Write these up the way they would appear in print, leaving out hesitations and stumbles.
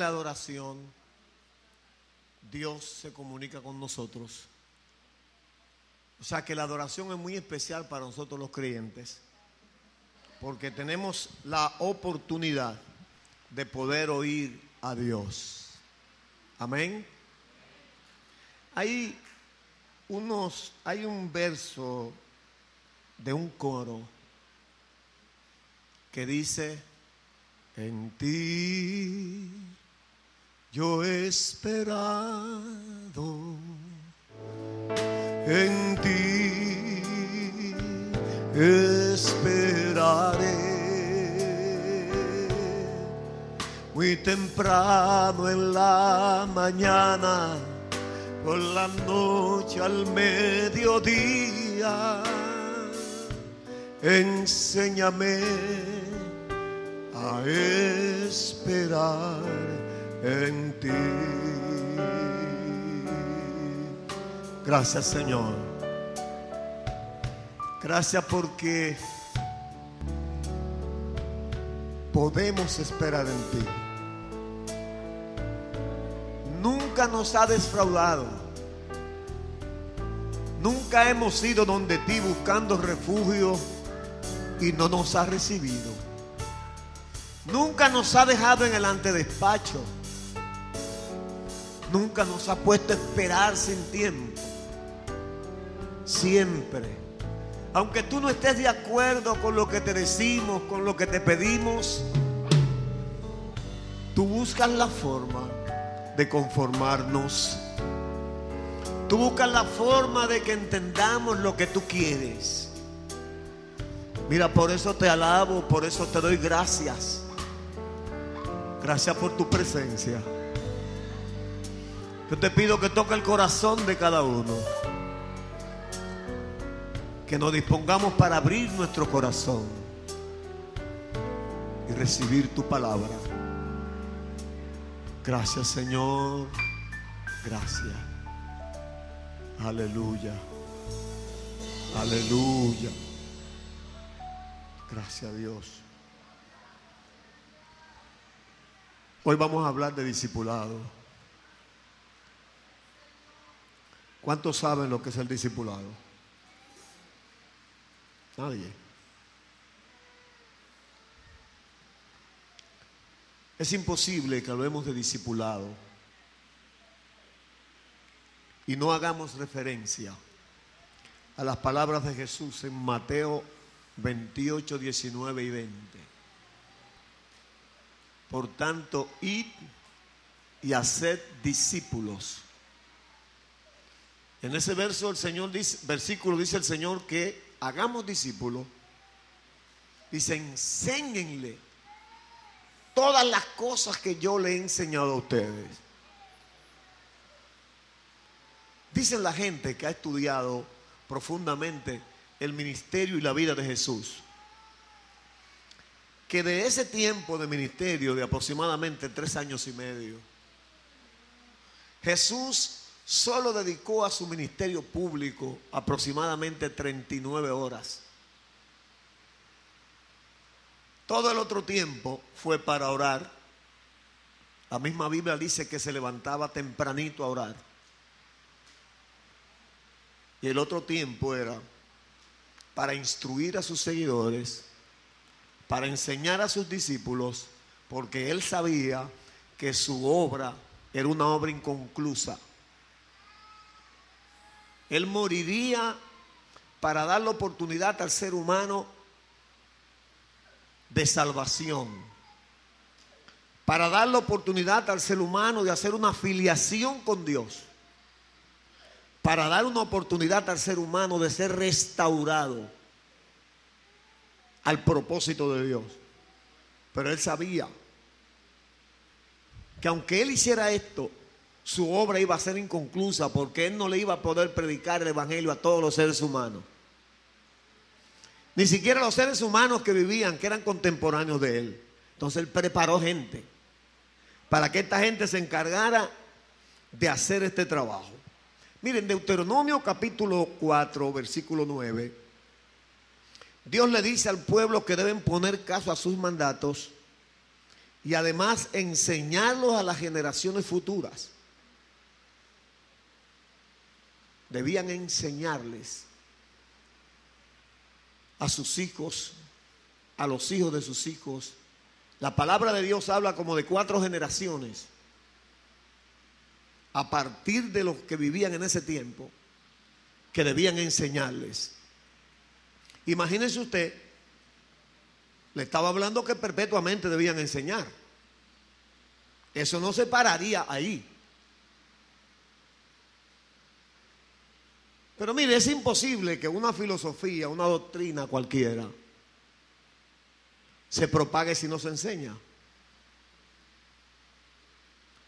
la adoración, Dios se comunica con nosotros. O sea que la adoración es muy especial para nosotros los creyentes, porque tenemos la oportunidad de poder oír a Dios. Amén. Hay un verso de un coro que dice: en ti yo he esperado, en ti esperaré. Muy temprano en la mañana, por la noche al mediodía, enséñame a esperar en ti. Gracias, Señor. Gracias porque podemos esperar en ti. Nunca nos ha defraudado. Nunca hemos ido donde ti buscando refugio y no nos ha recibido. Nunca nos ha dejado en el antedespacho. Nunca nos ha puesto a esperar sin tiempo. Siempre, aunque tú no estés de acuerdo con lo que te decimos, con lo que te pedimos, tú buscas la forma de conformarnos. Tú buscas la forma de que entendamos lo que tú quieres. Mira, por eso te alabo, por eso te doy gracias. Gracias por tu presencia. Yo te pido que toque el corazón de cada uno. Que nos dispongamos para abrir nuestro corazón y recibir tu palabra. Gracias, Señor. Gracias. Aleluya. Aleluya. Gracias a Dios. Hoy vamos a hablar de discipulado. ¿Cuántos saben lo que es el discipulado? Nadie. Es imposible que hablemos de discipulado y no hagamos referencia a las palabras de Jesús en Mateo 28, 19 y 20. Por tanto, id y haced discípulos. En ese verso el Señor dice, versículo dice el Señor que hagamos discípulos. Dice, enséñenle todas las cosas que yo le he enseñado a ustedes. Dicen la gente que ha estudiado profundamente el ministerio y la vida de Jesús, que de ese tiempo de ministerio de aproximadamente 3 años y medio, Jesús solo dedicó a su ministerio público aproximadamente 39 horas. Todo el otro tiempo fue para orar. La misma Biblia dice que se levantaba tempranito a orar. Y el otro tiempo era para instruir a sus seguidores, para enseñar a sus discípulos, porque él sabía que su obra era una obra inconclusa. Él moriría para dar la oportunidad al ser humano de salvación, para dar la oportunidad al ser humano de hacer una filiación con Dios, para dar una oportunidad al ser humano de ser restaurado al propósito de Dios. Pero él sabía que aunque él hiciera esto, su obra iba a ser inconclusa, porque él no le iba a poder predicar el evangelio a todos los seres humanos, ni siquiera los seres humanos que vivían, que eran contemporáneos de él. Entonces él preparó gente para que esta gente se encargara de hacer este trabajo. Miren, Deuteronomio capítulo 4, versículo 9, Dios le dice al pueblo que deben poner caso a sus mandatos y además enseñarlos a las generaciones futuras. Debían enseñarles a sus hijos, a los hijos de sus hijos. La palabra de Dios habla como de 4 generaciones a partir de los que vivían en ese tiempo, que debían enseñarles. Imagínense usted, le estaba hablando que perpetuamente debían enseñar. Eso no se pararía ahí. Pero mire, es imposible que una filosofía, una doctrina cualquiera se propague si no se enseña.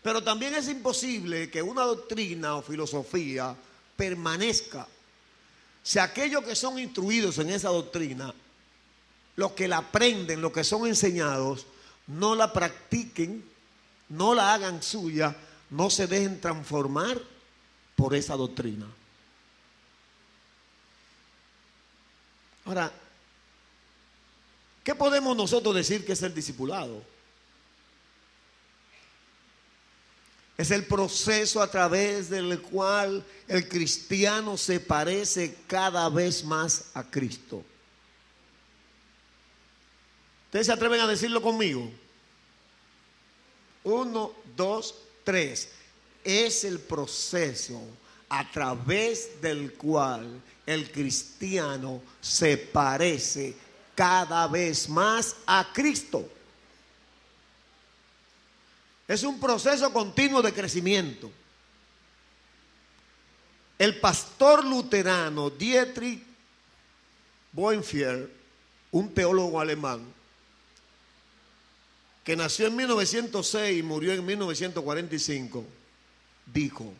Pero también es imposible que una doctrina o filosofía permanezca si aquellos que son instruidos en esa doctrina, los que la aprenden, los que son enseñados, no la practiquen, no la hagan suya, no se dejen transformar por esa doctrina. Ahora, ¿qué podemos nosotros decir que es el discipulado? Es el proceso a través del cual el cristiano se parece cada vez más a Cristo. ¿Ustedes se atreven a decirlo conmigo? 1, 2, 3. Es el proceso a través del cual el cristiano se parece cada vez más a Cristo. Es un proceso continuo de crecimiento. El pastor luterano Dietrich Bonhoeffer, un teólogo alemán, que nació en 1906 y murió en 1945, dijo: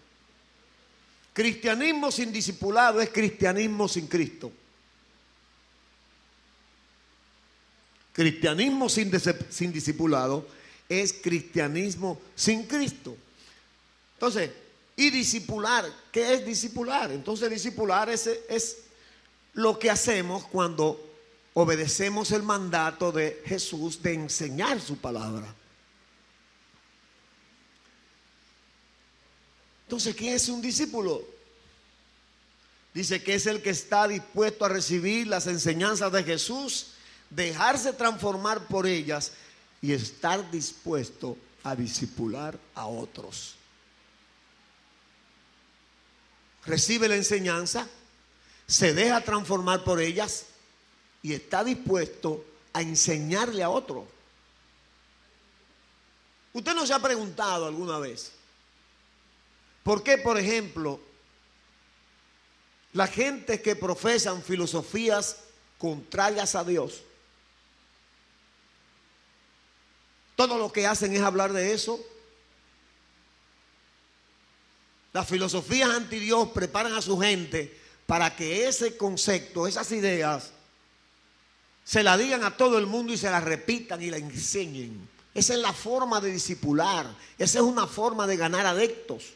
cristianismo sin discipulado es cristianismo sin Cristo. Cristianismo sin discipulado es cristianismo sin Cristo. Entonces, ¿y discipular? ¿Qué es discipular? Entonces, discipular es lo que hacemos cuando obedecemos el mandato de Jesús de enseñar su palabra. Entonces, ¿qué es un discípulo? Dice que es el que está dispuesto a recibir las enseñanzas de Jesús, dejarse transformar por ellas y estar dispuesto a discipular a otros. Recibe la enseñanza, se deja transformar por ellas y está dispuesto a enseñarle a otro. ¿Usted no se ha preguntado alguna vez por qué, por ejemplo, la gente que profesan filosofías contrarias a Dios, todo lo que hacen es hablar de eso? Las filosofías anti Dios preparan a su gente para que ese concepto, esas ideas, se la digan a todo el mundo y se la repitan y la enseñen. Esa es la forma de discipular. Esa es una forma de ganar adeptos.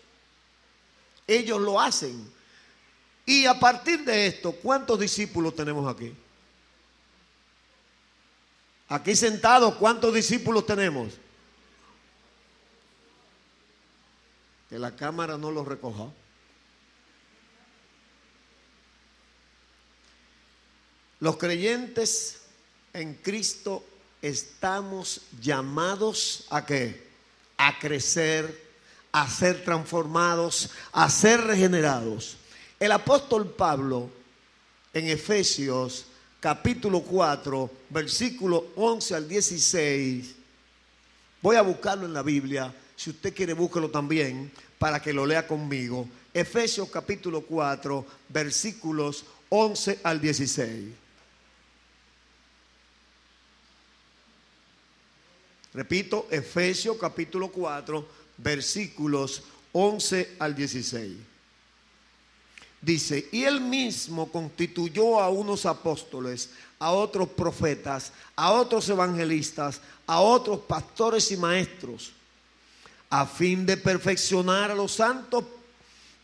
Ellos lo hacen. Y a partir de esto, ¿cuántos discípulos tenemos aquí? Aquí sentados, ¿cuántos discípulos tenemos? Que la cámara no los recoja. Los creyentes en Cristo estamos llamados ¿a qué? A crecer, a ser transformados, a ser regenerados. El apóstol Pablo en Efesios capítulo 4, versículo 11 al 16, voy a buscarlo en la Biblia, si usted quiere búsquelo también para que lo lea conmigo. Efesios capítulo 4, versículos 11 al 16. Repito, Efesios capítulo 4, versículos 11 al 16. Dice: y él mismo constituyó a unos apóstoles, a otros profetas, a otros evangelistas, a otros pastores y maestros, a fin de perfeccionar a los santos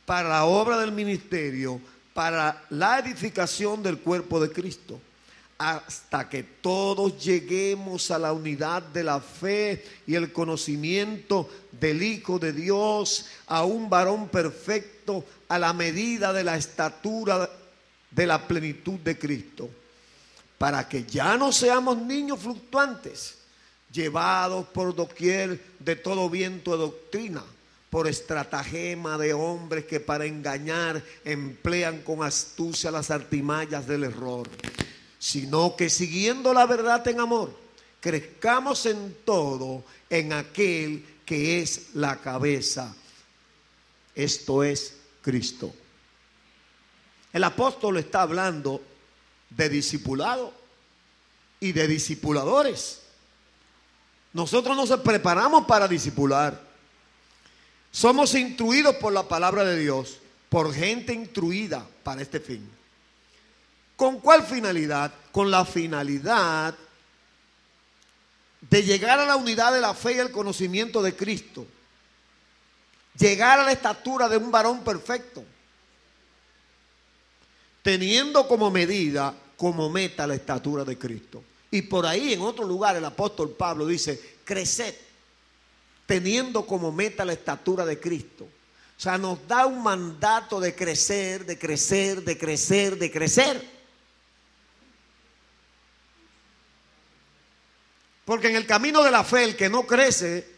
para la obra del ministerio, para la edificación del cuerpo de Cristo, hasta que todos lleguemos a la unidad de la fe y el conocimiento del Hijo de Dios, a un varón perfecto, a la medida de la estatura de la plenitud de Cristo, para que ya no seamos niños fluctuantes, llevados por doquier de todo viento de doctrina, por estratagema de hombres que para engañar emplean con astucia las artimañas del error, sino que siguiendo la verdad en amor, crezcamos en todo en aquel que es la cabeza, esto es Cristo. El apóstol está hablando de discipulado y de discipuladores. Nosotros nos preparamos para discipular. Somos instruidos por la palabra de Dios, por gente instruida para este fin. ¿Con cuál finalidad? Con la finalidad de llegar a la unidad de la fe y el conocimiento de Cristo. Llegar a la estatura de un varón perfecto, teniendo como medida, como meta la estatura de Cristo. Y por ahí en otro lugar el apóstol Pablo dice, creced, teniendo como meta la estatura de Cristo. O sea, nos da un mandato de crecer, de crecer, de crecer, de crecer. Porque en el camino de la fe, el que no crece,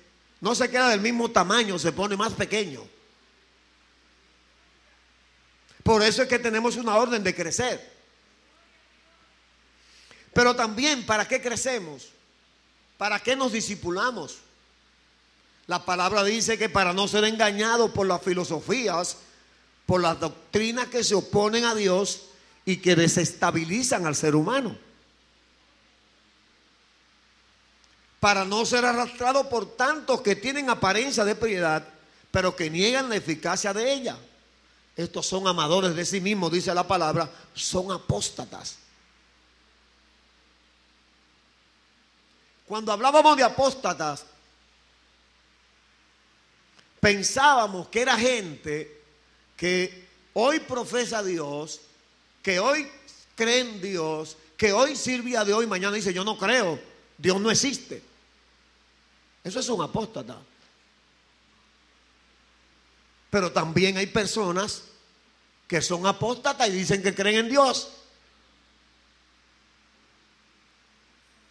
no se queda del mismo tamaño, se pone más pequeño. Por eso es que tenemos una orden de crecer. Pero también, ¿para qué crecemos? ¿Para qué nos discipulamos? La palabra dice que para no ser engañados por las filosofías, por las doctrinas que se oponen a Dios y que desestabilizan al ser humano. Para no ser arrastrados por tantos que tienen apariencia de piedad, pero que niegan la eficacia de ella. Estos son amadores de sí mismos, dice la palabra, son apóstatas. Cuando hablábamos de apóstatas, pensábamos que era gente que hoy profesa a Dios, que hoy cree en Dios, que hoy sirve a Dios y mañana dice yo no creo, Dios no existe. Eso es un apóstata. Pero también hay personas que son apóstatas y dicen que creen en Dios.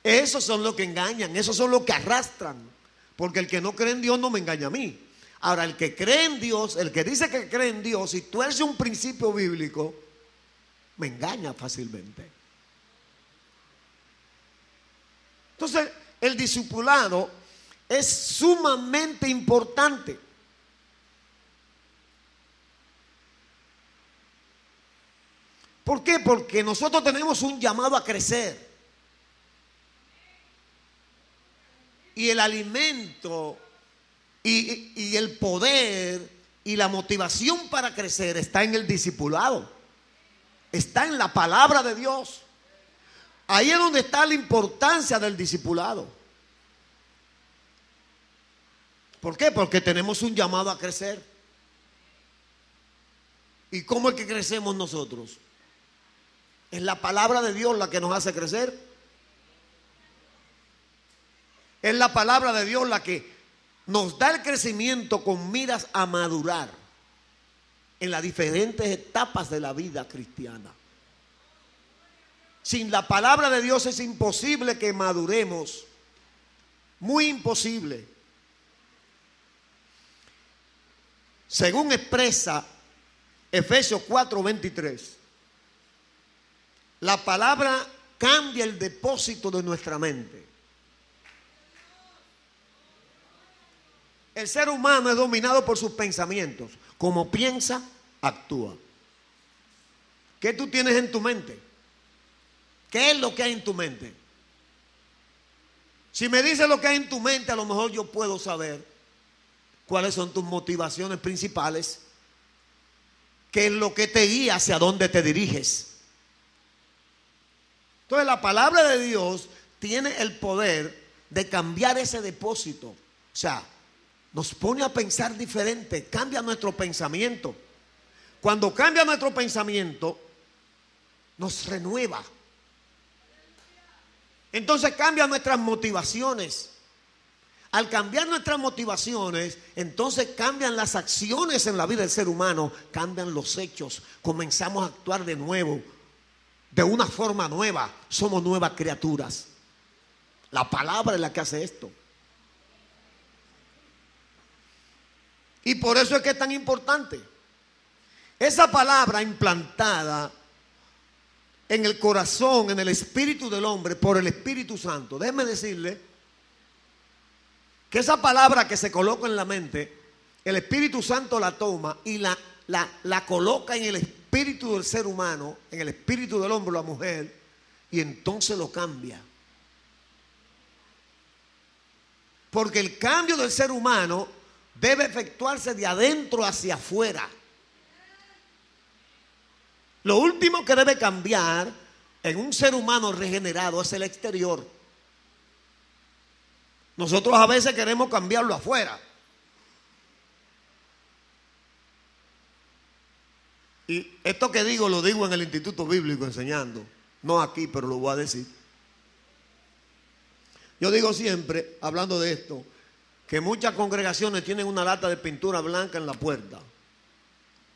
Esos son los que engañan, esos son los que arrastran. Porque el que no cree en Dios no me engaña a mí. Ahora, el que cree en Dios, el que dice que cree en Dios y tuerce un principio bíblico, me engaña fácilmente. Entonces, el discipulado es sumamente importante. ¿Por qué? Porque nosotros tenemos un llamado a crecer. Y el alimento y el poder y la motivación para crecer está en el discipulado. Está en la palabra de Dios. Ahí es donde está la importancia del discipulado. ¿Por qué? Porque tenemos un llamado a crecer. ¿Y cómo es que crecemos nosotros? ¿Es la palabra de Dios la que nos hace crecer? Es la palabra de Dios la que nos da el crecimiento con miras a madurar en las diferentes etapas de la vida cristiana. Sin la palabra de Dios es imposible que maduremos. Muy imposible. Según expresa Efesios 4:23, la palabra cambia el depósito de nuestra mente. El ser humano es dominado por sus pensamientos. Como piensa, actúa. ¿Qué tú tienes en tu mente? ¿Qué es lo que hay en tu mente? Si me dices lo que hay en tu mente, a lo mejor yo puedo saber cuáles son tus motivaciones principales, qué es lo que te guía, hacia dónde te diriges. Entonces la palabra de Dios tiene el poder de cambiar ese depósito. O sea, nos pone a pensar diferente, cambia nuestro pensamiento. Cuando cambia nuestro pensamiento, nos renueva. Entonces cambian nuestras motivaciones. Al cambiar nuestras motivaciones, entonces cambian las acciones en la vida del ser humano, cambian los hechos, comenzamos a actuar de nuevo, de una forma nueva, somos nuevas criaturas. La palabra es la que hace esto. Y por eso es que es tan importante. Esa palabra implantada en el corazón, en el espíritu del hombre, por el Espíritu Santo. Déjeme decirle que esa palabra que se coloca en la mente, el Espíritu Santo la toma y la coloca en el espíritu del ser humano, en el espíritu del hombre o la mujer, y entonces lo cambia. Porque el cambio del ser humano debe efectuarse de adentro hacia afuera. Lo último que debe cambiar en un ser humano regenerado es el exterior. Nosotros a veces queremos cambiarlo afuera. Y esto que digo, lo digo en el Instituto Bíblico enseñando. No aquí, pero lo voy a decir. Yo digo siempre, hablando de esto, que muchas congregaciones tienen una lata de pintura blanca en la puerta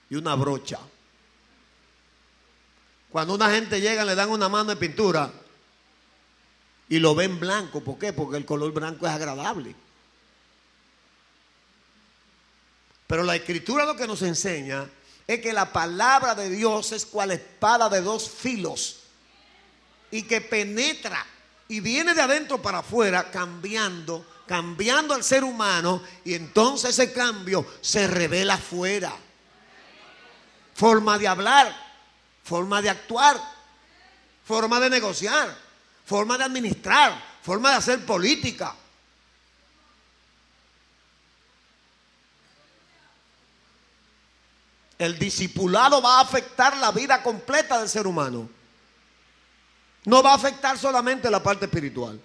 y una brocha. Cuando una gente llega le dan una mano de pintura y lo ven blanco. ¿Por qué? Porque el color blanco es agradable. Pero la Escritura lo que nos enseña es que la palabra de Dios es cual espada de dos filos y que penetra y viene de adentro para afuera cambiando al ser humano, y entonces ese cambio se revela afuera. Forma de hablar, forma de actuar, forma de negociar, forma de administrar, forma de hacer política. El discipulado va a afectar la vida completa del ser humano. No va a afectar solamente la parte espiritual.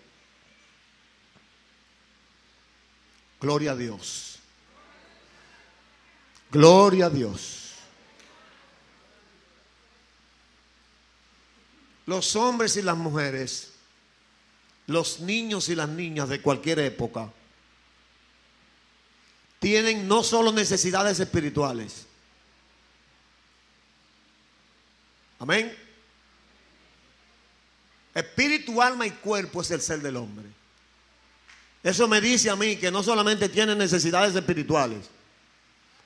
Gloria a Dios. Gloria a Dios. Los hombres y las mujeres, los niños y las niñas de cualquier época, tienen no solo necesidades espirituales. Amén. Espíritu, alma y cuerpo es el ser del hombre. Eso me dice a mí que no solamente tiene necesidades espirituales,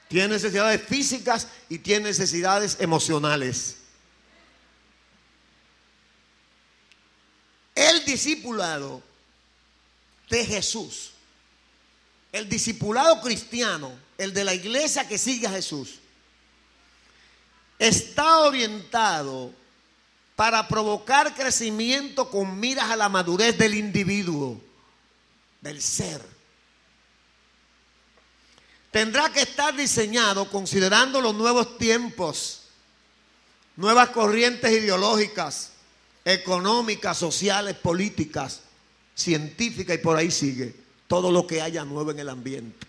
tiene necesidades físicas y tiene necesidades emocionales. El discipulado de Jesús, el discipulado cristiano, el de la iglesia que sigue a Jesús, está orientado para provocar crecimiento con miras a la madurez del individuo, del ser. Tendrá que estar diseñado considerando los nuevos tiempos, nuevas corrientes ideológicas, económicas, sociales, políticas, científicas, y por ahí sigue todo lo que haya nuevo en el ambiente.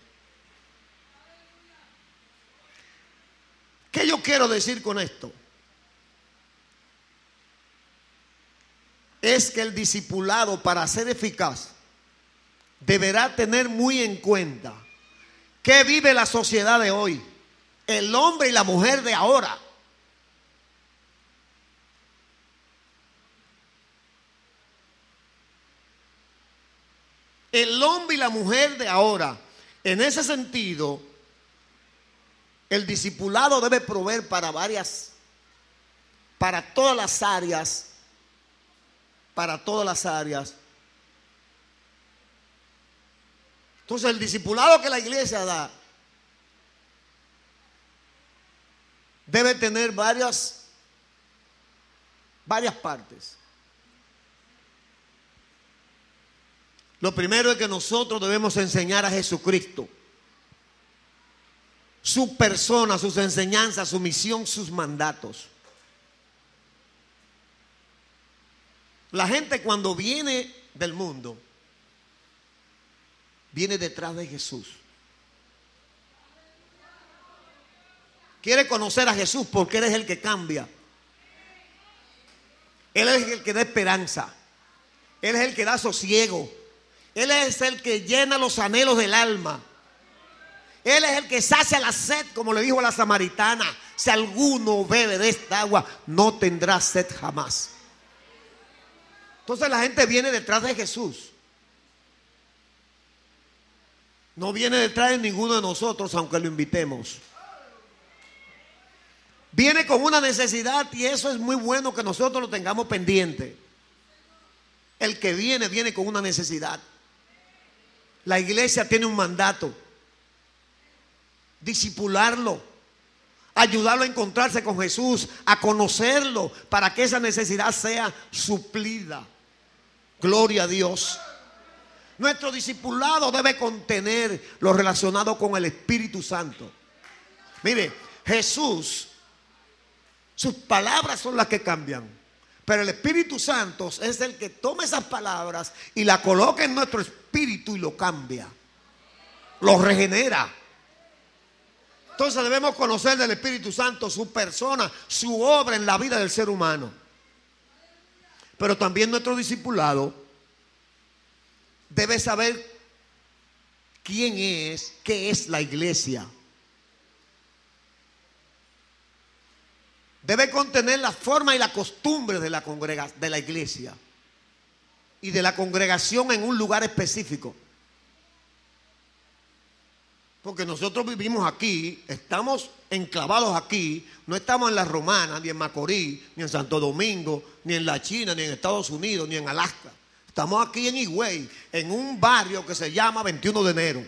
¿Qué yo quiero decir con esto? Es que el discipulado, para ser eficaz, deberá tener muy en cuenta qué vive la sociedad de hoy, el hombre y la mujer de ahora. El hombre y la mujer de ahora. En ese sentido, el discipulado debe proveer para todas las áreas. Entonces el discipulado que la iglesia da debe tener varias partes. Lo primero es que nosotros debemos enseñar a Jesucristo, su persona, sus enseñanzas, su misión, sus mandatos. La gente cuando viene del mundo, viene detrás de Jesús. Quiere conocer a Jesús porque Él es el que cambia. Él es el que da esperanza. Él es el que da sosiego. Él es el que llena los anhelos del alma. Él es el que sacia la sed, como le dijo a la samaritana. Si alguno bebe de esta agua, no tendrá sed jamás. Entonces la gente viene detrás de Jesús. No viene detrás de ninguno de nosotros, aunque lo invitemos. Viene con una necesidad, y eso es muy bueno que nosotros lo tengamos pendiente. El que viene, viene con una necesidad. La iglesia tiene un mandato: discipularlo, ayudarlo a encontrarse con Jesús, a conocerlo, para que esa necesidad sea suplida. Gloria a Dios. Nuestro discipulado debe contener lo relacionado con el Espíritu Santo. Mire, Jesús, sus palabras son las que cambian, pero el Espíritu Santo es el que toma esas palabras y la coloca en nuestro espíritu y lo cambia, lo regenera. Entonces debemos conocer del Espíritu Santo, su persona, su obra en la vida del ser humano. Pero también nuestro discipulado debe saber quién es, qué es la iglesia. Debe contener la forma y la costumbre de la iglesia y de la congregación en un lugar específico. Porque nosotros vivimos aquí, estamos enclavados aquí, no estamos en la Romana, ni en Macorís, ni en Santo Domingo, ni en la China, ni en Estados Unidos, ni en Alaska. Estamos aquí en Higüey, en un barrio que se llama 21 de enero.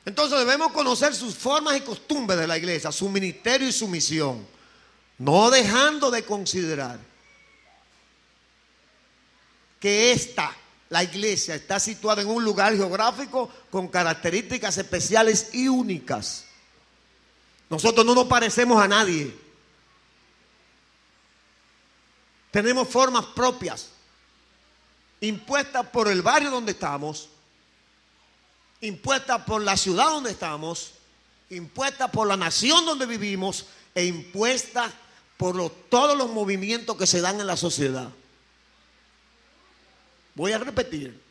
Entonces debemos conocer sus formas y costumbres de la iglesia, su ministerio y su misión, no dejando de considerar que la iglesia, está situada en un lugar geográfico con características especiales y únicas. Nosotros no nos parecemos a nadie. Tenemos formas propias, impuestas por el barrio donde estamos, impuestas por la ciudad donde estamos, impuestas por la nación donde vivimos e impuestas por todos los movimientos que se dan en la sociedad. Voy a repetir.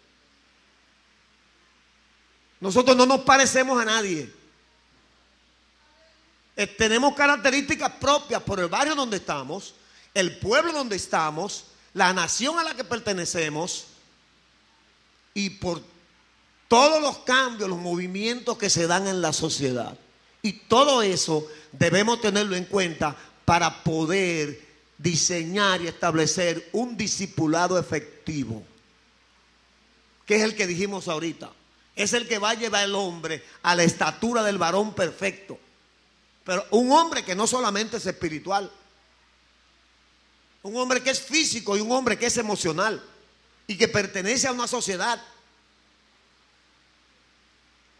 Nosotros no nos parecemos a nadie. Tenemos características propias por el barrio donde estamos, el pueblo donde estamos, la nación a la que pertenecemos y por todos los cambios, los movimientos que se dan en la sociedad. Y todo eso debemos tenerlo en cuenta para poder diseñar y establecer un discipulado efectivo, que es el que dijimos ahorita. Es el que va a llevar al hombre a la estatura del varón perfecto. Pero un hombre que no solamente es espiritual, un hombre que es físico y un hombre que es emocional y que pertenece a una sociedad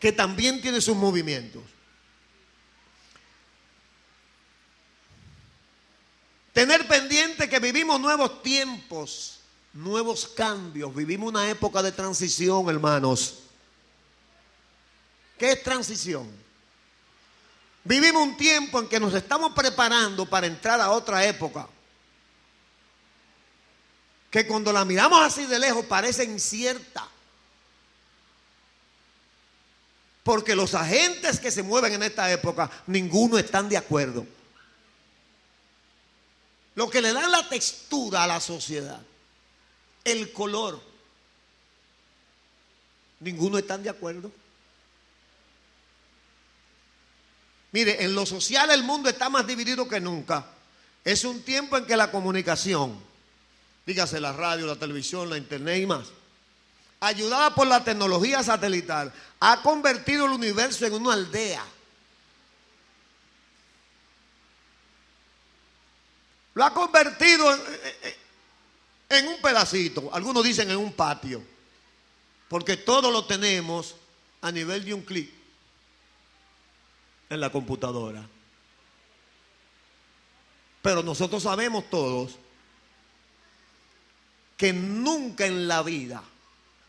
que también tiene sus movimientos. Tener pendiente que vivimos nuevos tiempos, nuevos cambios. Vivimos una época de transición, hermanos. ¿Qué es transición? Vivimos un tiempo en que nos estamos preparando para entrar a otra época, que cuando la miramos así de lejos parece incierta, porque los agentes que se mueven en esta época, ninguno están de acuerdo. Lo que le dan la textura a la sociedad, el color, ninguno están de acuerdo. Mire, en lo social el mundo está más dividido que nunca. Es un tiempo en que la comunicación, dígase la radio, la televisión, la internet y más, ayudada por la tecnología satelital, ha convertido el universo en una aldea. Lo ha convertido en un pedacito, algunos dicen en un patio, porque todo lo tenemos a nivel de un clic en la computadora. Pero nosotros sabemos todos que nunca en la vida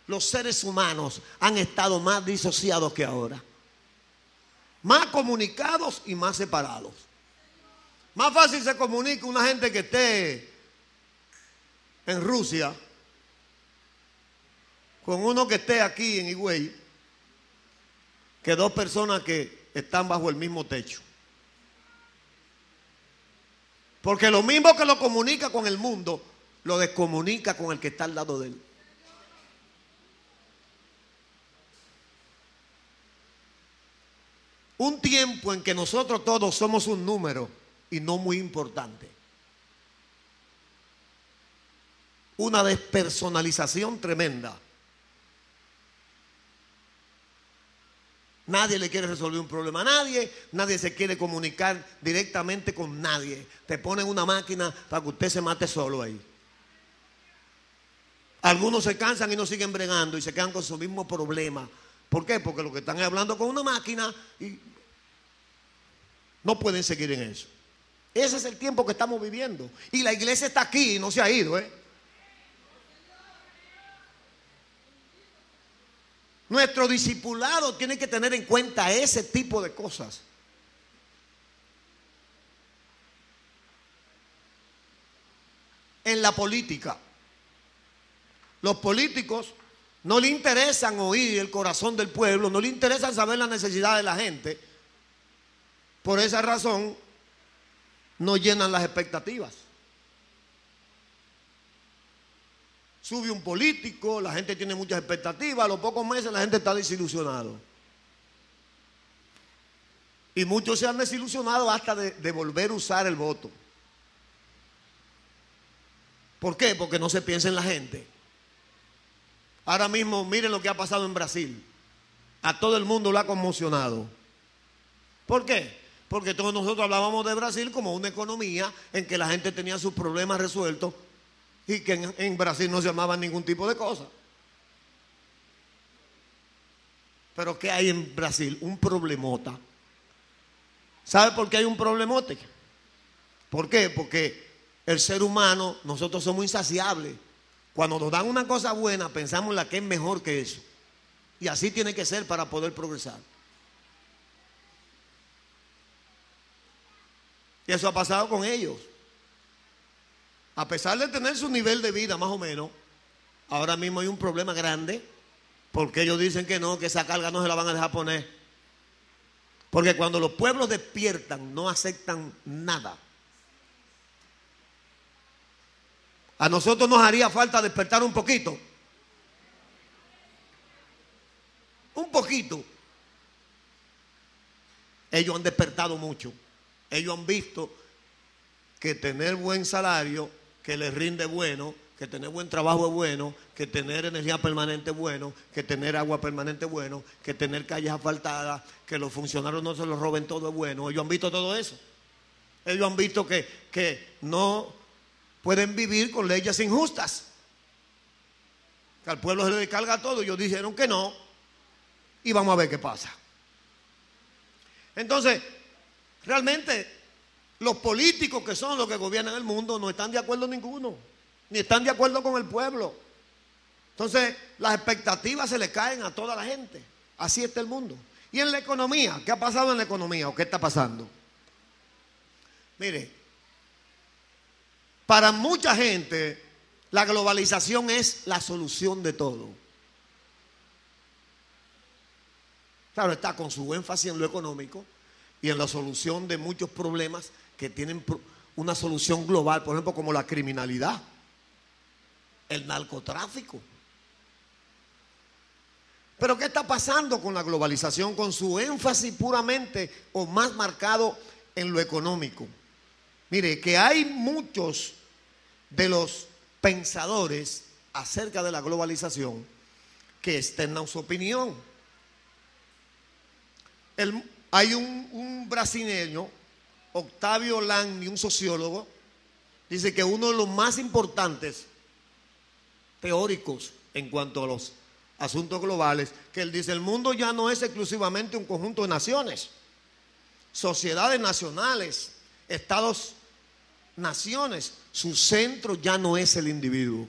los seres humanos han estado más disociados que ahora. más comunicados y más separados. Más fácil se comunica una gente que esté en Rusia con uno que esté aquí en Higüey que dos personas que están bajo el mismo techo. Porque lo mismo que lo comunica con el mundo, lo descomunica con el que está al lado de él. Un tiempo en que nosotros todos somos un número y no muy importante. Una despersonalización tremenda. Nadie le quiere resolver un problema a nadie, nadie se quiere comunicar directamente con nadie. Te ponen una máquina para que usted se mate solo ahí. Algunos se cansan y no siguen bregando y se quedan con su mismo problema. ¿Por qué? Porque lo que están es hablando con una máquina y no pueden seguir en eso. Ese es el tiempo que estamos viviendo. Y la iglesia está aquí y no se ha ido, Nuestro discipulado tiene que tener en cuenta ese tipo de cosas. En la política, los políticos no le interesan oír el corazón del pueblo, no le interesan saber la necesidad de la gente. Por esa razón, no llenan las expectativas. Sube un político, la gente tiene muchas expectativas, a los pocos meses la gente está desilusionada. Y muchos se han desilusionado hasta de volver a usar el voto. ¿Por qué? Porque no se piensa en la gente. Ahora mismo miren lo que ha pasado en Brasil. A todo el mundo lo ha conmocionado. ¿Por qué? Porque todos nosotros hablábamos de Brasil como una economía en que la gente tenía sus problemas resueltos y que en Brasil no se llamaban ningún tipo de cosa. Pero ¿qué hay en Brasil? Un problemota. ¿Sabe por qué hay un problemote? ¿Por qué? Porque el ser humano, nosotros somos insaciables. Cuando nos dan una cosa buena, pensamos en la que es mejor que eso. Y así tiene que ser para poder progresar. Y eso ha pasado con ellos. A pesar de tener su nivel de vida más o menos, ahora mismo hay un problema grande porque ellos dicen que no, que esa carga no se la van a dejar poner. Porque cuando los pueblos despiertan no aceptan nada. A nosotros nos haría falta despertar un poquito. Un poquito. Ellos han despertado mucho. Ellos han visto que tener buen salario, que les rinde bueno, que tener buen trabajo es bueno, que tener energía permanente es bueno, que tener agua permanente es bueno, que tener calles asfaltadas, que los funcionarios no se los roben todo es bueno. Ellos han visto todo eso. Ellos han visto que no pueden vivir con leyes injustas. Que al pueblo se le descarga todo. Ellos dijeron que no. Y vamos a ver qué pasa. Entonces, realmente los políticos que son los que gobiernan el mundo no están de acuerdo ninguno, ni están de acuerdo con el pueblo. Entonces las expectativas se le caen a toda la gente. Así está el mundo. Y en la economía, ¿qué ha pasado en la economía o qué está pasando? Mire, para mucha gente la globalización es la solución de todo. Claro, está con su énfasis en lo económico y en la solución de muchos problemas que tienen una solución global, por ejemplo, como la criminalidad, el narcotráfico. Pero ¿qué está pasando con la globalización, con su énfasis puramente o más marcado en lo económico? Mire, que hay muchos de los pensadores acerca de la globalización que externan su opinión. Hay un brasileño, Octavio Lange, un sociólogo, dice que uno de los más importantes teóricos en cuanto a los asuntos globales, que él dice, el mundo ya no es exclusivamente un conjunto de naciones, sociedades nacionales, estados, naciones, su centro ya no es el individuo.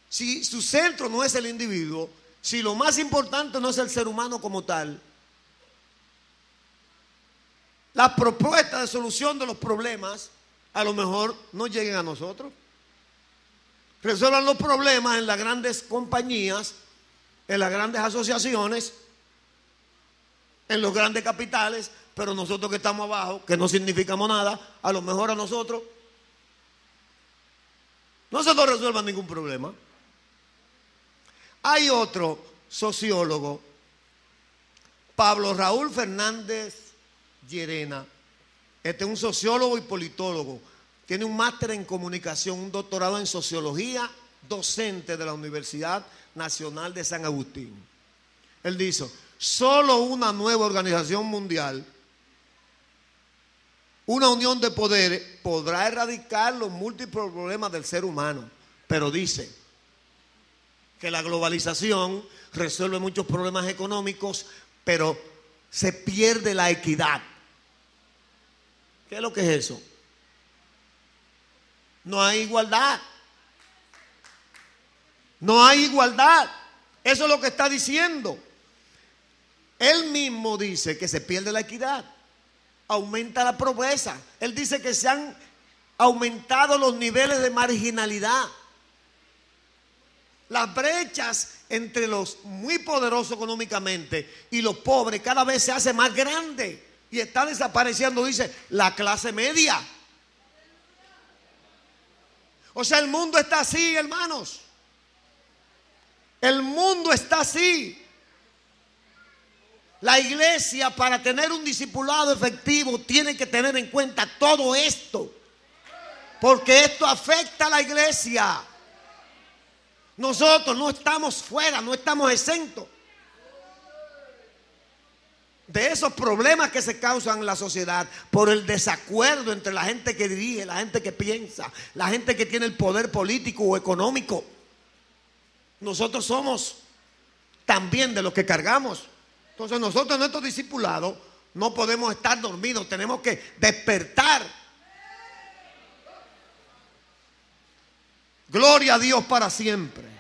Si su centro no es el individuo, si lo más importante no es el ser humano como tal, las propuestas de solución de los problemas a lo mejor no lleguen a nosotros. Resuelvan los problemas en las grandes compañías, en las grandes asociaciones, en los grandes capitales, pero nosotros que estamos abajo, que no significamos nada, a lo mejor a nosotros no se nos resuelva ningún problema. Hay otro sociólogo, Pablo Raúl Fernández Llerena. Este es un sociólogo y politólogo. Tiene un máster en comunicación, un doctorado en sociología, docente de la Universidad Nacional de San Agustín. Él dice, solo una nueva organización mundial, una unión de poderes, podrá erradicar los múltiples problemas del ser humano. Pero dice que la globalización resuelve muchos problemas económicos, pero se pierde la equidad. ¿Qué es lo que es eso? No hay igualdad. No hay igualdad. Eso es lo que está diciendo. Él mismo dice que se pierde la equidad. Aumenta la pobreza. Él dice que se han aumentado los niveles de marginalidad. Las brechas entre los muy poderosos económicamente y los pobres cada vez se hace más grande. Y está desapareciendo, dice, la clase media. O sea, el mundo está así, hermanos. El mundo está así. La iglesia, para tener un discipulado efectivo, tiene que tener en cuenta todo esto. Porque esto afecta a la iglesia. Nosotros no estamos fuera, no estamos exentos de esos problemas que se causan en la sociedad por el desacuerdo entre la gente que dirige, la gente que piensa, la gente que tiene el poder político o económico. Nosotros somos también de los que cargamos. Entonces nosotros, nuestros discipulados, no podemos estar dormidos, tenemos que despertar. Gloria a Dios para siempre.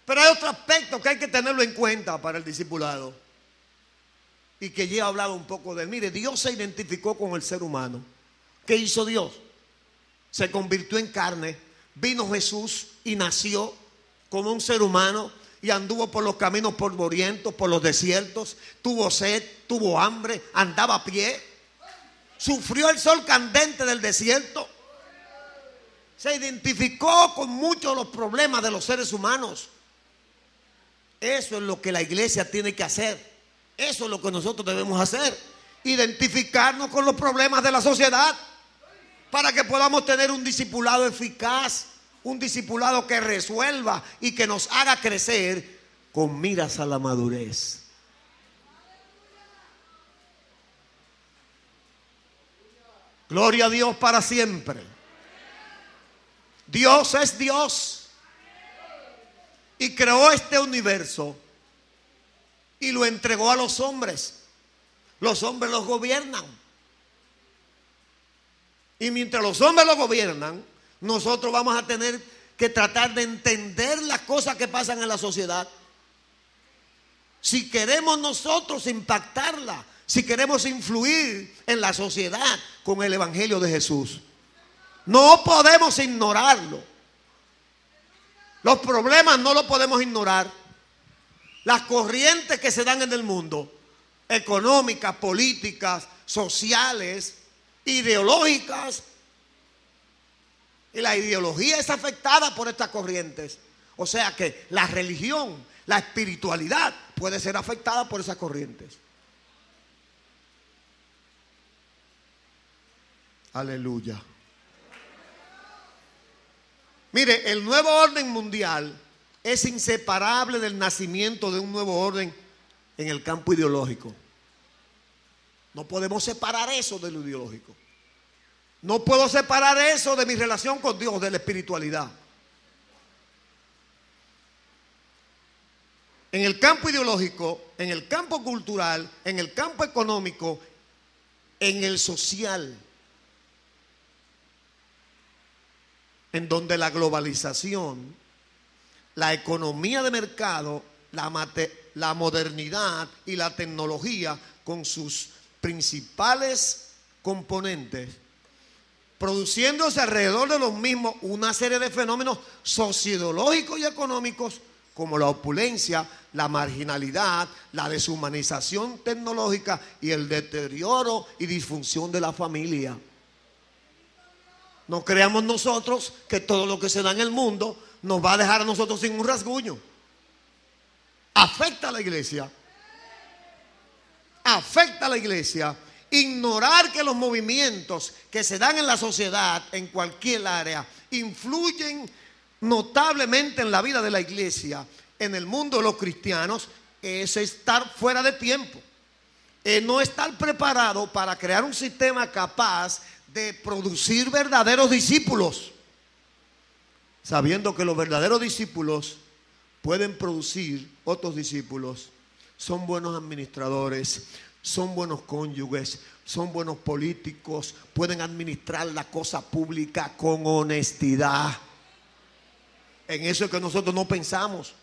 Pero hay otro aspecto que hay que tenerlo en cuenta para el discipulado y que ya he hablado un poco de él. Mire, Dios se identificó con el ser humano. ¿Qué hizo Dios? Se convirtió en carne, vino Jesús y nació como un ser humano y anduvo por los caminos polvorientos, por los desiertos, tuvo sed, tuvo hambre, andaba a pie, sufrió el sol candente del desierto, se identificó con muchos de los problemas de los seres humanos. Eso es lo que la iglesia tiene que hacer. Eso es lo que nosotros debemos hacer. Identificarnos con los problemas de la sociedad para que podamos tener un discipulado eficaz, un discipulado que resuelva y que nos haga crecer con miras a la madurez. Gloria a Dios para siempre. Dios es Dios. Y creó este universo y lo entregó a los hombres. Los hombres los gobiernan. Y mientras los hombres los gobiernan, nosotros vamos a tener que tratar de entender las cosas que pasan en la sociedad. Si queremos nosotros impactarla, si queremos influir en la sociedad con el Evangelio de Jesús, no podemos ignorarlo. Los problemas no los podemos ignorar. Las corrientes que se dan en el mundo, económicas, políticas, sociales, ideológicas, y la ideología es afectada por estas corrientes. O sea que la religión, la espiritualidad puede ser afectada por esas corrientes. Aleluya. Mire, el nuevo orden mundial es inseparable del nacimiento de un nuevo orden en el campo ideológico. No podemos separar eso de lo ideológico. No puedo separar eso de mi relación con Dios, de la espiritualidad. En el campo ideológico, en el campo cultural, en el campo económico, en el social, en donde la globalización, la economía de mercado, la modernidad y la tecnología con sus principales componentes, produciéndose alrededor de los mismos una serie de fenómenos sociológicos y económicos como la opulencia, la marginalidad, la deshumanización tecnológica y el deterioro y disfunción de la familia. No creamos nosotros que todo lo que se da en el mundo nos va a dejar a nosotros sin un rasguño. Afecta a la iglesia. Afecta a la iglesia. Ignorar que los movimientos que se dan en la sociedad, en cualquier área, influyen notablemente en la vida de la iglesia, en el mundo de los cristianos, es estar fuera de tiempo. No estar preparado para crear un sistema capaz de producir verdaderos discípulos, sabiendo que los verdaderos discípulos pueden producir otros discípulos. Son buenos administradores, son buenos cónyuges, son buenos políticos, pueden administrar la cosa pública con honestidad. En eso es que nosotros no pensamos.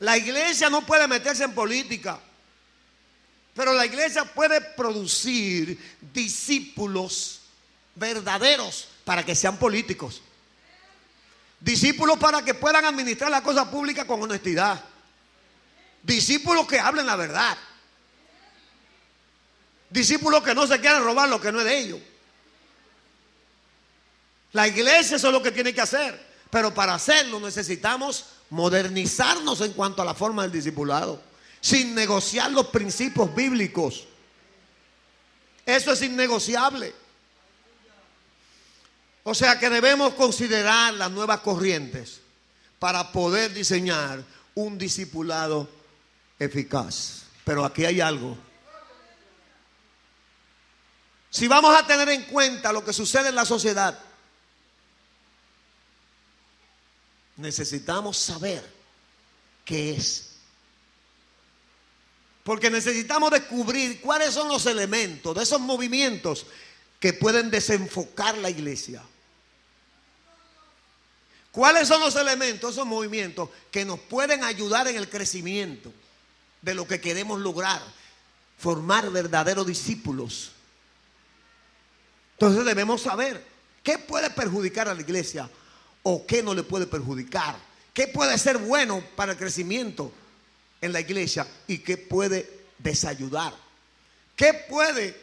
La iglesia no puede meterse en política, pero la iglesia puede producir discípulos verdaderos para que sean políticos. Discípulos para que puedan administrar la cosa pública con honestidad. Discípulos que hablen la verdad. Discípulos que no se quieran robar lo que no es de ellos. La iglesia eso es lo que tiene que hacer. Pero para hacerlo necesitamos modernizarnos en cuanto a la forma del discipulado, sin negociar los principios bíblicos. Eso es innegociable. O sea que debemos considerar las nuevas corrientes para poder diseñar un discipulado eficaz. Pero aquí hay algo. Si vamos a tener en cuenta lo que sucede en la sociedad, necesitamos saber qué es. Porque necesitamos descubrir cuáles son los elementos de esos movimientos que pueden desenfocar la iglesia. ¿Cuáles son los elementos, esos movimientos que nos pueden ayudar en el crecimiento de lo que queremos lograr? Formar verdaderos discípulos. Entonces debemos saber qué puede perjudicar a la iglesia o qué no le puede perjudicar. ¿Qué puede ser bueno para el crecimiento en la iglesia y qué puede desayudar? ¿Qué puede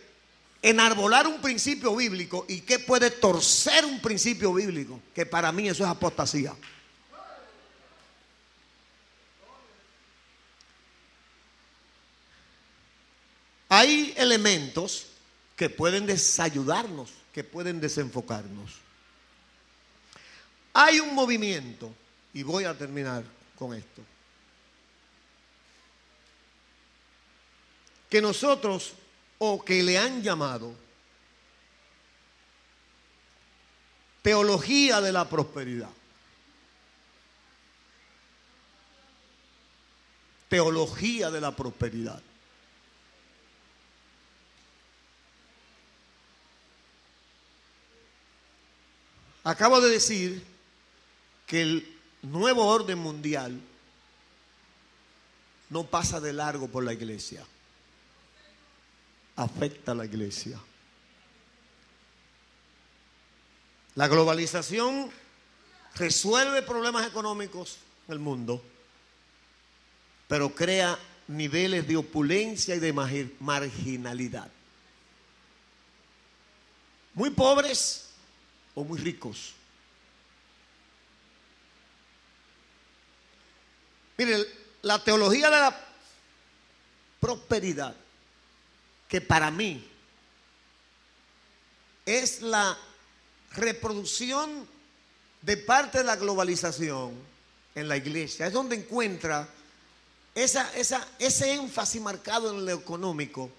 enarbolar un principio bíblico y qué puede torcer un principio bíblico? Que para mí eso es apostasía. Hay elementos que pueden desayudarnos, que pueden desenfocarnos. Hay un movimiento, y voy a terminar con esto, que nosotros, o que le han llamado teología de la prosperidad. Teología de la prosperidad. Acabo de decir que el nuevo orden mundial no pasa de largo por la iglesia. Afecta a la iglesia. La globalización resuelve problemas económicos en el mundo, pero crea niveles de opulencia y de marginalidad. Muy pobres o muy ricos. Miren, la teología de la prosperidad, que para mí es la reproducción de parte de la globalización en la iglesia, es donde encuentra ese énfasis marcado en lo económico,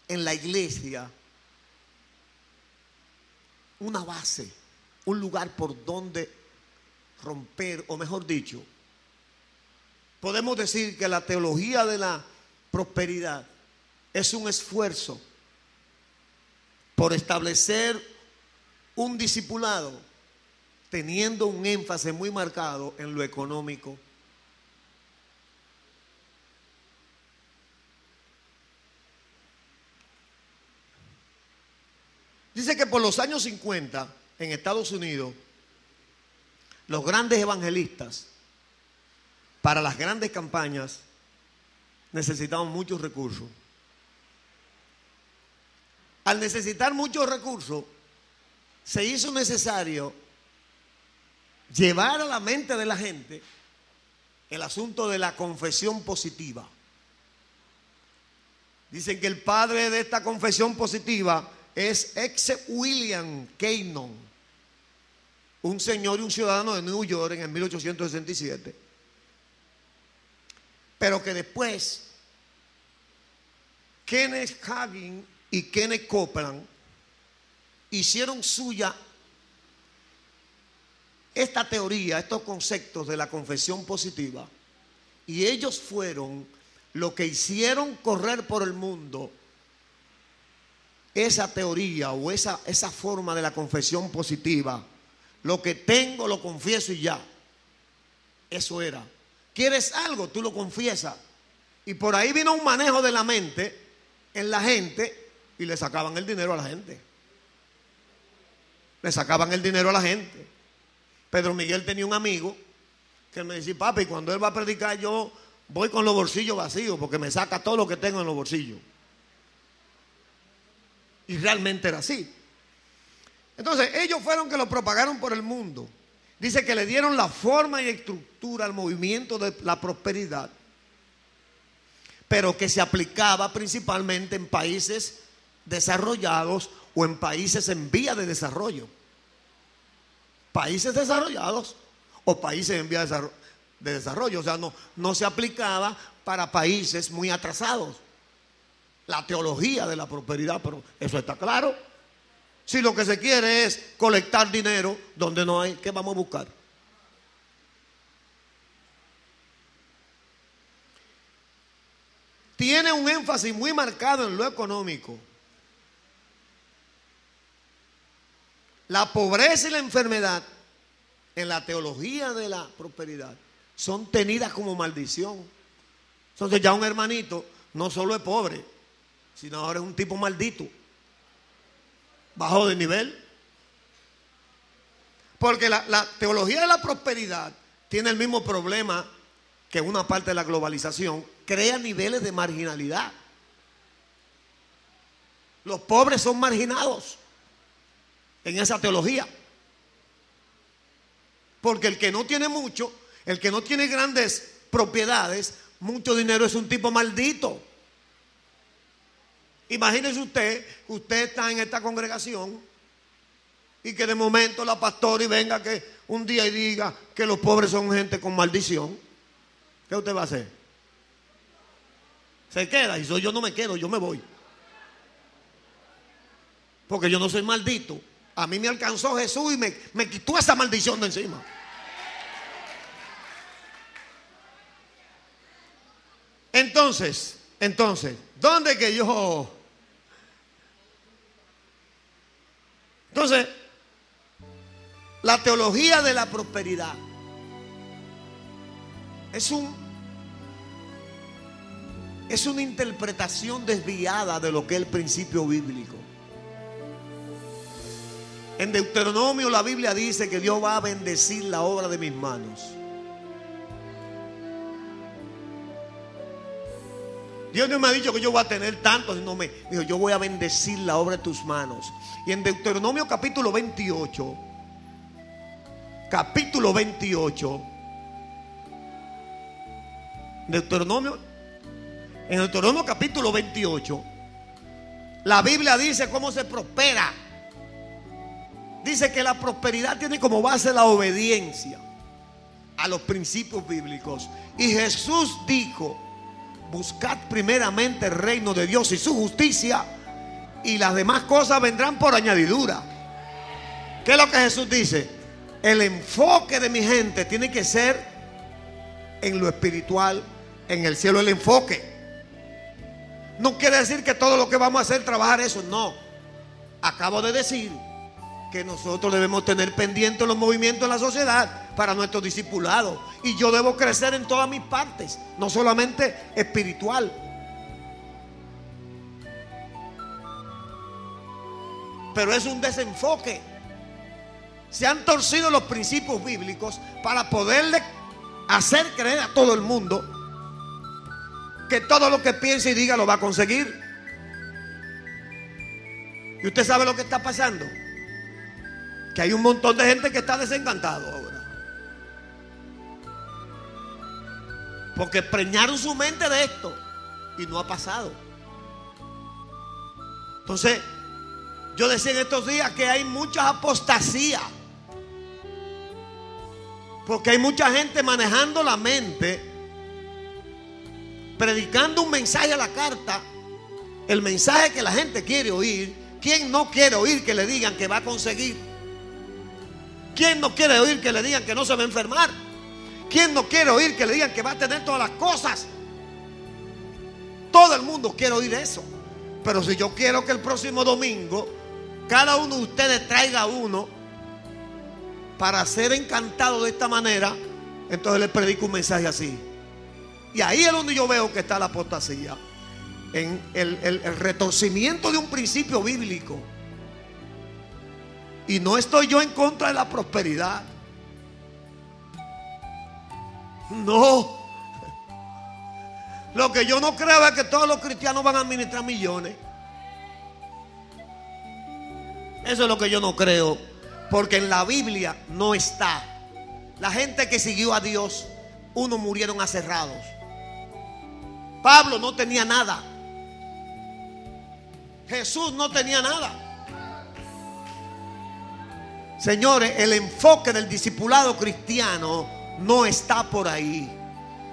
en la iglesia, una base, un lugar por donde romper, o mejor dicho, podemos decir que la teología de la prosperidad es un esfuerzo por establecer un discipulado teniendo un énfasis muy marcado en lo económico. Dice que por los años 50 en Estados Unidos, los grandes evangelistas para las grandes campañas necesitaban muchos recursos. Al necesitar muchos recursos, se hizo necesario llevar a la mente de la gente el asunto de la confesión positiva. Dicen que el padre de esta confesión positiva es ex William Cannon, un señor y un ciudadano de New York en el 1867. Pero que después Kenneth Hagin y Kenneth Copeland hicieron suya esta teoría, estos conceptos de la confesión positiva, y ellos fueron los que hicieron correr por el mundo esa teoría o esa forma de la confesión positiva. Lo que tengo lo confieso y ya. Eso era. ¿Quieres algo? Tú lo confiesas. Y por ahí vino un manejo de la mente en la gente y le sacaban el dinero a la gente. Le sacaban el dinero a la gente. Pedro Miguel tenía un amigo que me decía: papi, cuando él va a predicar yo voy con los bolsillos vacíos porque me saca todo lo que tengo en los bolsillos. Y realmente era así. Entonces ellos fueron que lo propagaron por el mundo. Dice que le dieron la forma y estructura al movimiento de la prosperidad, pero que se aplicaba principalmente en países desarrollados o en países en vía de desarrollo. Países desarrollados o países en vía de desarrollo. O sea, no se aplicaba para países muy atrasados. La teología de la prosperidad, pero eso está claro. Si lo que se quiere es colectar dinero donde no hay, ¿qué vamos a buscar? Tiene un énfasis muy marcado en lo económico. La pobreza y la enfermedad en la teología de la prosperidad son tenidas como maldición. Entonces ya un hermanito no solo es pobre, sino ahora es un tipo maldito, bajo de nivel. Porque la teología de la prosperidad tiene el mismo problema que una parte de la globalización, crea niveles de marginalidad. Los pobres son marginados en esa teología. Porque el que no tiene mucho, el que no tiene grandes propiedades, mucho dinero, es un tipo maldito. Imagínese usted está en esta congregación y que de momento la pastora y venga que un día y diga que los pobres son gente con maldición. ¿Qué usted va a hacer? Se queda, y yo no me quedo, yo me voy. Porque yo no soy maldito. A mí me alcanzó Jesús y me quitó esa maldición de encima. Entonces, ¿dónde que yo? Entonces, la teología de la prosperidad es una interpretación desviada de lo que es el principio bíblico. En Deuteronomio la Biblia dice que Dios va a bendecir la obra de mis manos. Dios no me ha dicho que yo voy a tener tanto, sino me dijo: yo voy a bendecir la obra de tus manos. Y en Deuteronomio capítulo 28, en Deuteronomio capítulo 28, la Biblia dice cómo se prospera. Dice que la prosperidad tiene como base la obediencia a los principios bíblicos. Y Jesús dijo: buscad primeramente el reino de Dios y su justicia, y las demás cosas vendrán por añadidura. ¿Qué es lo que Jesús dice? El enfoque de mi gente tiene que ser en lo espiritual, en el cielo. El enfoque no quiere decir que todo lo que vamos a hacer trabajar eso, no. Acabo de decir que nosotros debemos tener pendientes los movimientos en la sociedad para nuestro discipulado, y yo debo crecer en todas mis partes, no solamente espiritual. pero es un desenfoque. Se han torcido los principios bíblicos para poderle hacer creer a todo el mundo que todo lo que piense y diga lo va a conseguir. Y usted sabe lo que está pasando, que hay un montón de gente que está desencantado ahora, porque preñaron su mente de esto y no ha pasado. Entonces, yo decía en estos días que hay mucha apostasía, porque hay mucha gente manejando la mente, predicando un mensaje a la carta, el mensaje que la gente quiere oír. ¿Quién no quiere oír que le digan que va a conseguir? ¿Quién no quiere oír que le digan que no se va a enfermar? ¿Quién no quiere oír que le digan que va a tener todas las cosas? Todo el mundo quiere oír eso. Pero si yo quiero que el próximo domingo cada uno de ustedes traiga uno para ser encantado de esta manera, entonces le predico un mensaje así. Y ahí es donde yo veo que está la apostasía, en el retorcimiento de un principio bíblico. Y no estoy yo en contra de la prosperidad, no. Lo que yo no creo es que todos los cristianos van a administrar millones. Eso es lo que yo no creo, porque en la Biblia no está. La gente que siguió a Dios, unos murieron aserrados. Pablo no tenía nada. Jesús no tenía nada. Señores, el enfoque del discipulado cristiano no está por ahí.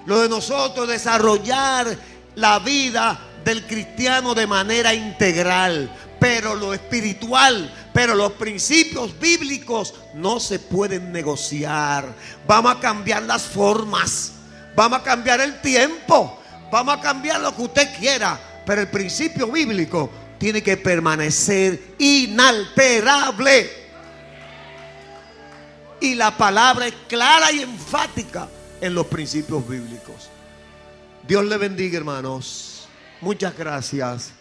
Lo de nosotros es desarrollar la vida del cristiano de manera integral, pero lo espiritual, pero los principios bíblicos no se pueden negociar. Vamos a cambiar las formas, vamos a cambiar el tiempo, vamos a cambiar lo que usted quiera, pero el principio bíblico tiene que permanecer inalterable. Y la palabra es clara y enfática en los principios bíblicos. Dios le bendiga, hermanos. Muchas gracias.